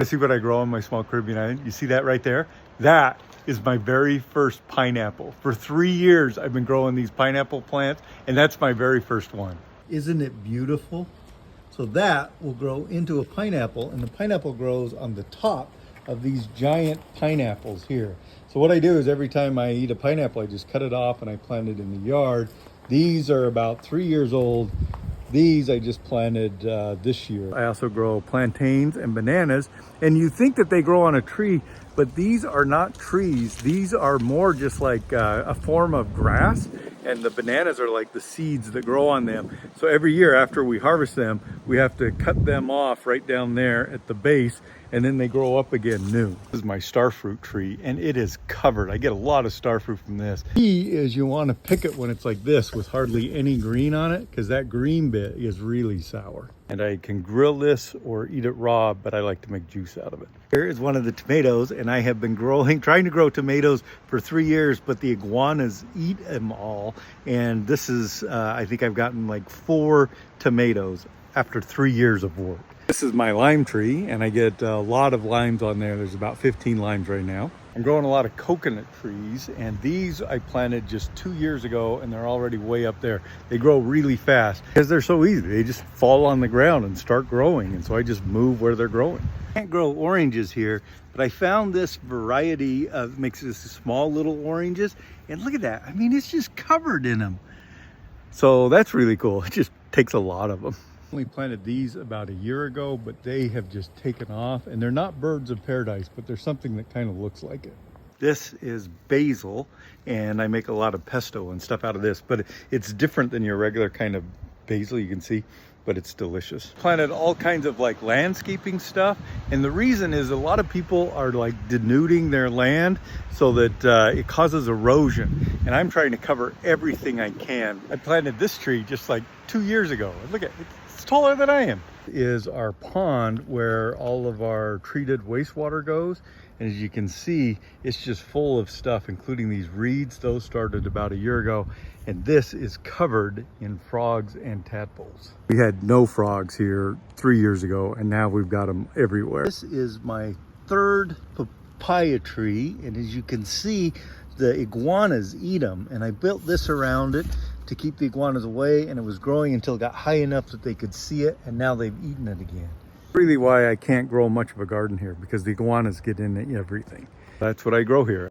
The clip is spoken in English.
See what I grow on my small Caribbean island? You see that right there? That is my very first pineapple. For 3 years, I've been growing these pineapple plants, and that's my very first one. Isn't it beautiful? So that will grow into a pineapple, and the pineapple grows on the top of these giant pineapples here. So what I do is every time I eat a pineapple, I just cut it off and I plant it in the yard. These are about 3 years old. These I just planted this year. I also grow plantains and bananas, and you think that they grow on a tree, but these are not trees. These are more just like a form of grass, and the bananas are like the seeds that grow on them. So every year after we harvest them, we have to cut them off right down there at the base, and then they grow up again new. This is my starfruit tree, and it is covered. I get a lot of starfruit from this. Key is you want to pick it when it's like this with hardly any green on it, because that green bit is really sour. And I can grill this or eat it raw, but I like to make juice out of it. Here is one of the tomatoes, and I have been trying to grow tomatoes for 3 years, but the iguanas eat them all. And this is, I think I've gotten like 4 tomatoes after 3 years of work. This is my lime tree, and I get a lot of limes on there. There's about 15 limes right now. I'm growing a lot of coconut trees, and these I planted just 2 years ago, and they're already way up there. They grow really fast because they're so easy. They just fall on the ground and start growing, and so I just move where they're growing. I can't grow oranges here, but I found this variety of makes this small little oranges, and look at that. I mean, it's just covered in them. So that's really cool. It just takes a lot of them. We planted these about a year ago, but they have just taken off, and they're not birds of paradise, but they're something that kind of looks like it. This is basil, and I make a lot of pesto and stuff out of this, but it's different than your regular kind of basil, you can see, but it's delicious. Planted all kinds of like landscaping stuff, and the reason is a lot of people are like denuding their land so that it causes erosion, and I'm trying to cover everything I can. I planted this tree just like 2 years ago, and look at it. It's taller than I am. Is our pond where all of our treated wastewater goes, and as you can see, it's just full of stuff, including these reeds. Those started about a year ago, and this is covered in frogs and tadpoles. We had no frogs here 3 years ago, and now we've got them everywhere. This is my 3rd papaya tree, and as you can see, the iguanas eat them, and I built this around it to keep the iguanas away, and it was growing until it got high enough that they could see it, and now they've eaten it again. Really why I can't grow much of a garden here, because the iguanas get in everything. That's what I grow here.